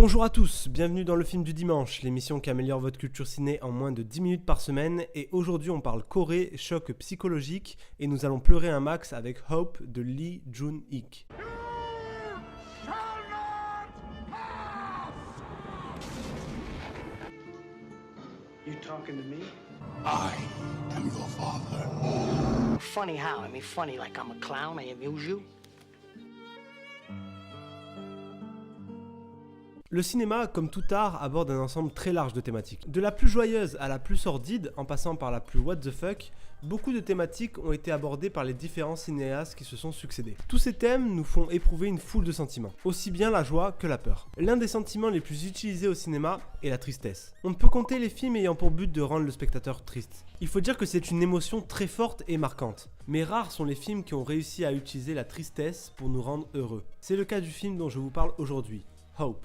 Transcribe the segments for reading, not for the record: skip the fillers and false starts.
Bonjour à tous, bienvenue dans le film du dimanche, l'émission qui améliore votre culture ciné en moins de 10 minutes par semaine. Et aujourd'hui on parle Corée, choc psychologique, et nous allons pleurer un max avec Hope de Lee Jun-ik. You talking to me? I am your father. Funny how? I mean, funny like I'm a clown, I amuse you? Le cinéma, comme tout art, aborde un ensemble très large de thématiques. De la plus joyeuse à la plus sordide, en passant par la plus what the fuck, beaucoup de thématiques ont été abordées par les différents cinéastes qui se sont succédés. Tous ces thèmes nous font éprouver une foule de sentiments, aussi bien la joie que la peur. L'un des sentiments les plus utilisés au cinéma est la tristesse. On ne peut compter les films ayant pour but de rendre le spectateur triste. Il faut dire que c'est une émotion très forte et marquante. Mais rares sont les films qui ont réussi à utiliser la tristesse pour nous rendre heureux. C'est le cas du film dont je vous parle aujourd'hui, Hope.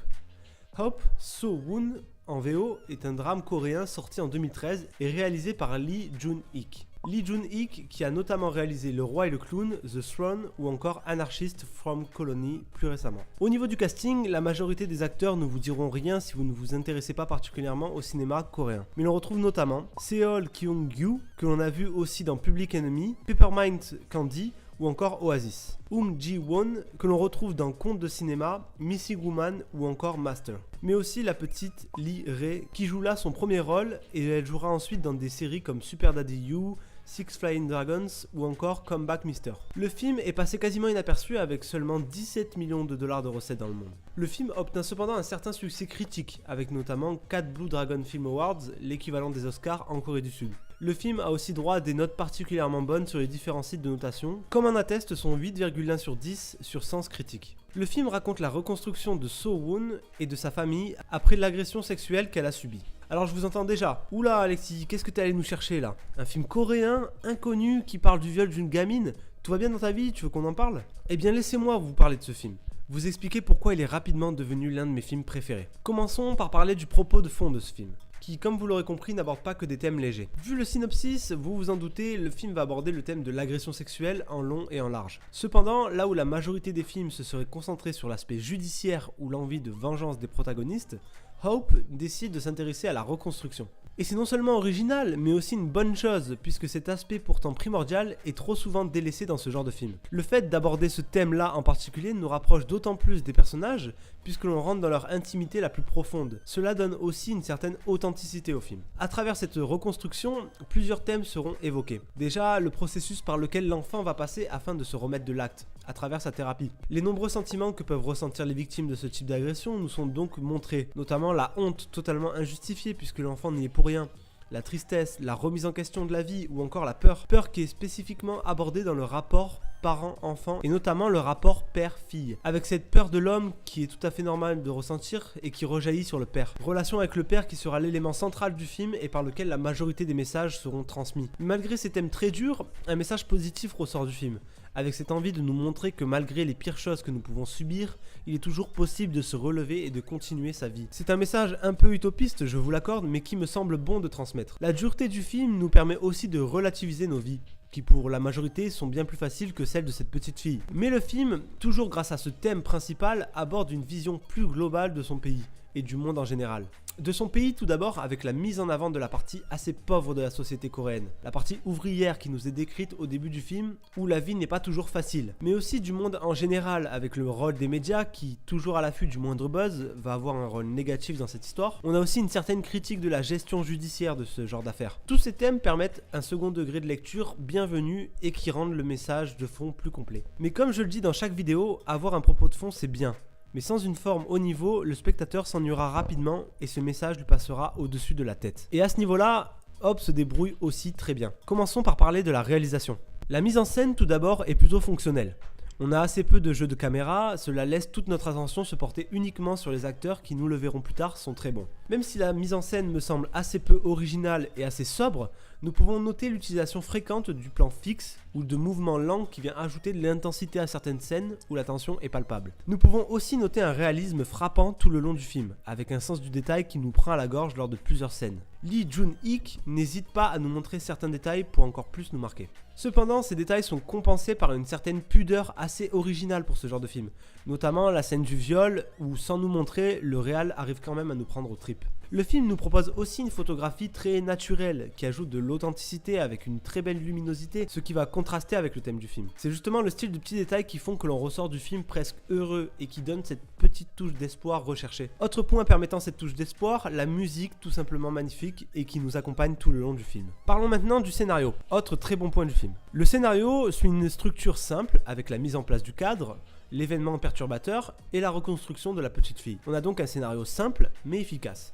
Hope, So-woon, en VO, est un drame coréen sorti en 2013 et réalisé par Lee Jun-ik. Lee Jun-ik qui a notamment réalisé Le Roi et le Clown, The Throne ou encore Anarchist from Colony plus récemment. Au niveau du casting, la majorité des acteurs ne vous diront rien si vous ne vous intéressez pas particulièrement au cinéma coréen. Mais l'on retrouve notamment Seol Kyung-gyu, que l'on a vu aussi dans Public Enemy, Peppermint Candy ou encore Oasis. Ji-won, que l'on retrouve dans Contes de cinéma, Missing Woman ou encore Master. Mais aussi la petite Lee Rae, qui joue là son premier rôle et elle jouera ensuite dans des séries comme Super Daddy You, Six Flying Dragons ou encore Come Back Mister. Le film est passé quasiment inaperçu avec seulement 17 millions de dollars de recettes dans le monde. Le film obtint cependant un certain succès critique, avec notamment 4 Blue Dragon Film Awards, l'équivalent des Oscars en Corée du Sud. Le film a aussi droit à des notes particulièrement bonnes sur les différents sites de notation, comme en atteste son 8,1 sur 10 sur Sens Critique. Le film raconte la reconstruction de So-woon et de sa famille après l'agression sexuelle qu'elle a subie. Alors je vous entends déjà, oula Alexis, qu'est-ce que t'es allé nous chercher là? Un film coréen, inconnu, qui parle du viol d'une gamine? Tout va bien dans ta vie, tu veux qu'on en parle? Eh bien laissez-moi vous parler de ce film. Vous expliquer pourquoi il est rapidement devenu l'un de mes films préférés. Commençons par parler du propos de fond de ce film, qui, comme vous l'aurez compris, n'aborde pas que des thèmes légers. Vu le synopsis, vous vous en doutez, le film va aborder le thème de l'agression sexuelle en long et en large. Cependant, là où la majorité des films se serait concentrée sur l'aspect judiciaire ou l'envie de vengeance des protagonistes, Hope décide de s'intéresser à la reconstruction. Et c'est non seulement original, mais aussi une bonne chose, puisque cet aspect pourtant primordial est trop souvent délaissé dans ce genre de film. Le fait d'aborder ce thème-là en particulier nous rapproche d'autant plus des personnages, puisque l'on rentre dans leur intimité la plus profonde. Cela donne aussi une certaine authenticité au film. À travers cette reconstruction, plusieurs thèmes seront évoqués. Déjà, le processus par lequel l'enfant va passer afin de se remettre de l'acte, à travers sa thérapie. Les nombreux sentiments que peuvent ressentir les victimes de ce type d'agression nous sont donc montrés, notamment la honte totalement injustifiée puisque l'enfant n'y est pour rien, la tristesse, la remise en question de la vie ou encore la peur. Peur qui est spécifiquement abordée dans le rapport parent-enfant et notamment le rapport père-fille. Avec cette peur de l'homme qui est tout à fait normal de ressentir et qui rejaillit sur le père. Relation avec le père qui sera l'élément central du film et par lequel la majorité des messages seront transmis. Malgré ces thèmes très durs, un message positif ressort du film, avec cette envie de nous montrer que malgré les pires choses que nous pouvons subir, il est toujours possible de se relever et de continuer sa vie. C'est un message un peu utopiste, je vous l'accorde, mais qui me semble bon de transmettre. La dureté du film nous permet aussi de relativiser nos vies, qui pour la majorité sont bien plus faciles que celles de cette petite fille. Mais le film, toujours grâce à ce thème principal, aborde une vision plus globale de son pays et du monde en général. De son pays tout d'abord avec la mise en avant de la partie assez pauvre de la société coréenne, la partie ouvrière qui nous est décrite au début du film où la vie n'est pas toujours facile, mais aussi du monde en général avec le rôle des médias qui, toujours à l'affût du moindre buzz, va avoir un rôle négatif dans cette histoire. On a aussi une certaine critique de la gestion judiciaire de ce genre d'affaires. Tous ces thèmes permettent un second degré de lecture bienvenu et qui rendent le message de fond plus complet. Mais comme je le dis dans chaque vidéo, avoir un propos de fond c'est bien. Mais sans une forme haut niveau, le spectateur s'ennuiera rapidement et ce message lui passera au-dessus de la tête. Et à ce niveau-là, Hope se débrouille aussi très bien. Commençons par parler de la réalisation. La mise en scène tout d'abord est plutôt fonctionnelle. On a assez peu de jeux de caméra, cela laisse toute notre attention se porter uniquement sur les acteurs qui, nous le verrons plus tard, sont très bons. Même si la mise en scène me semble assez peu originale et assez sobre, nous pouvons noter l'utilisation fréquente du plan fixe, ou de mouvements lents qui vient ajouter de l'intensité à certaines scènes où la tension est palpable. Nous pouvons aussi noter un réalisme frappant tout le long du film, avec un sens du détail qui nous prend à la gorge lors de plusieurs scènes. Lee Jun-ik n'hésite pas à nous montrer certains détails pour encore plus nous marquer. Cependant, ces détails sont compensés par une certaine pudeur assez originale pour ce genre de film, notamment la scène du viol où, sans nous montrer, le réal arrive quand même à nous prendre aux tripes. Le film nous propose aussi une photographie très naturelle qui ajoute de l'authenticité avec une très belle luminosité, ce qui va contraster avec le thème du film. C'est justement le style de petits détails qui font que l'on ressort du film presque heureux et qui donne cette petite touche d'espoir recherchée. Autre point permettant cette touche d'espoir, la musique tout simplement magnifique et qui nous accompagne tout le long du film. Parlons maintenant du scénario, autre très bon point du film. Le scénario suit une structure simple avec la mise en place du cadre, l'événement perturbateur et la reconstruction de la petite fille. On a donc un scénario simple mais efficace.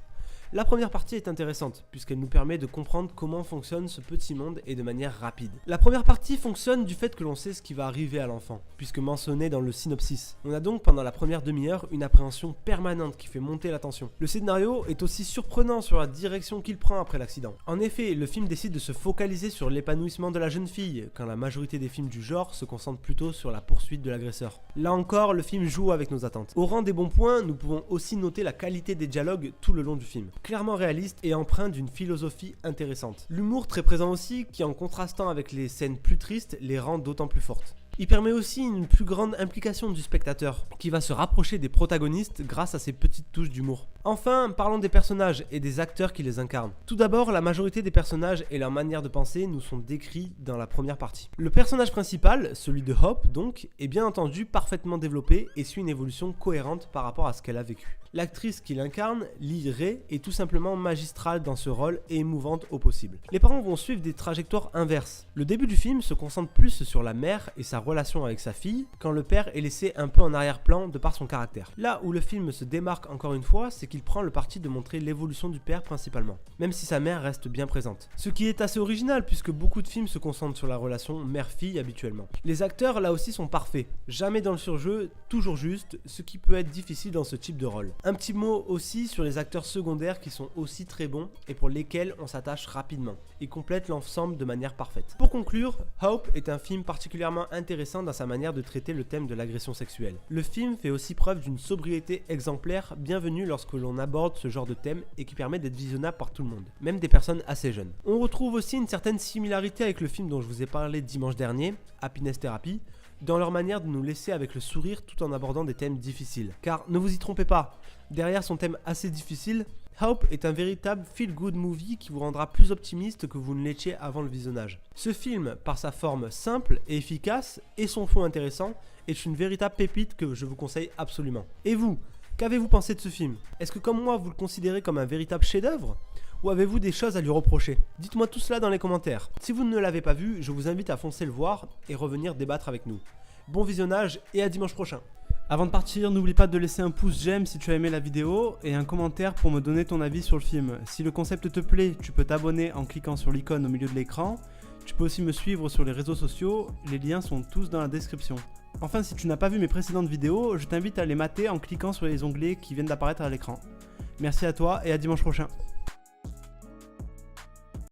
La première partie est intéressante puisqu'elle nous permet de comprendre comment fonctionne ce petit monde et de manière rapide. La première partie fonctionne du fait que l'on sait ce qui va arriver à l'enfant, puisque mentionné dans le synopsis. On a donc pendant la première demi-heure une appréhension permanente qui fait monter la tension. Le scénario est aussi surprenant sur la direction qu'il prend après l'accident. En effet, le film décide de se focaliser sur l'épanouissement de la jeune fille, quand la majorité des films du genre se concentrent plutôt sur la poursuite de l'agresseur. Là encore, le film joue avec nos attentes. Au rang des bons points, nous pouvons aussi noter la qualité des dialogues tout le long du film. Clairement réaliste et empreint d'une philosophie intéressante. L'humour très présent aussi, qui en contrastant avec les scènes plus tristes, les rend d'autant plus fortes. Il permet aussi une plus grande implication du spectateur, qui va se rapprocher des protagonistes grâce à ces petites touches d'humour. Enfin, parlons des personnages et des acteurs qui les incarnent. Tout d'abord, la majorité des personnages et leur manière de penser nous sont décrits dans la première partie. Le personnage principal, celui de Hope donc, est bien entendu parfaitement développé et suit une évolution cohérente par rapport à ce qu'elle a vécu. L'actrice qui l'incarne, Lee Ray, est tout simplement magistrale dans ce rôle et émouvante au possible. Les parents vont suivre des trajectoires inverses. Le début du film se concentre plus sur la mère et sa relation avec sa fille, quand le père est laissé un peu en arrière-plan de par son caractère. Là où le film se démarque encore une fois, c'est qu'il prend le parti de montrer l'évolution du père principalement, même si sa mère reste bien présente. Ce qui est assez original puisque beaucoup de films se concentrent sur la relation mère-fille habituellement. Les acteurs là aussi sont parfaits, jamais dans le surjeu, toujours juste, ce qui peut être difficile dans ce type de rôle. Un petit mot aussi sur les acteurs secondaires qui sont aussi très bons et pour lesquels on s'attache rapidement et complètent l'ensemble de manière parfaite. Pour conclure, Hope est un film particulièrement intéressant dans sa manière de traiter le thème de l'agression sexuelle. Le film fait aussi preuve d'une sobriété exemplaire bienvenue lorsque l'on aborde ce genre de thème et qui permet d'être visionnable par tout le monde, même des personnes assez jeunes. On retrouve aussi une certaine similarité avec le film dont je vous ai parlé dimanche dernier, Happiness Therapy, dans leur manière de nous laisser avec le sourire tout en abordant des thèmes difficiles. Car ne vous y trompez pas, derrière son thème assez difficile, Hope est un véritable feel-good movie qui vous rendra plus optimiste que vous ne l'étiez avant le visionnage. Ce film, par sa forme simple et efficace et son fond intéressant, est une véritable pépite que je vous conseille absolument. Et vous, qu'avez-vous pensé de ce film? Est-ce que comme moi vous le considérez comme un véritable chef-d'œuvre? Ou avez-vous des choses à lui reprocher? Dites-moi tout cela dans les commentaires. Si vous ne l'avez pas vu, je vous invite à foncer le voir et revenir débattre avec nous. Bon visionnage et à dimanche prochain. Avant de partir, n'oublie pas de laisser un pouce j'aime si tu as aimé la vidéo et un commentaire pour me donner ton avis sur le film. Si le concept te plaît, tu peux t'abonner en cliquant sur l'icône au milieu de l'écran. Tu peux aussi me suivre sur les réseaux sociaux, les liens sont tous dans la description. Enfin, si tu n'as pas vu mes précédentes vidéos, je t'invite à les mater en cliquant sur les onglets qui viennent d'apparaître à l'écran. Merci à toi et à dimanche prochain.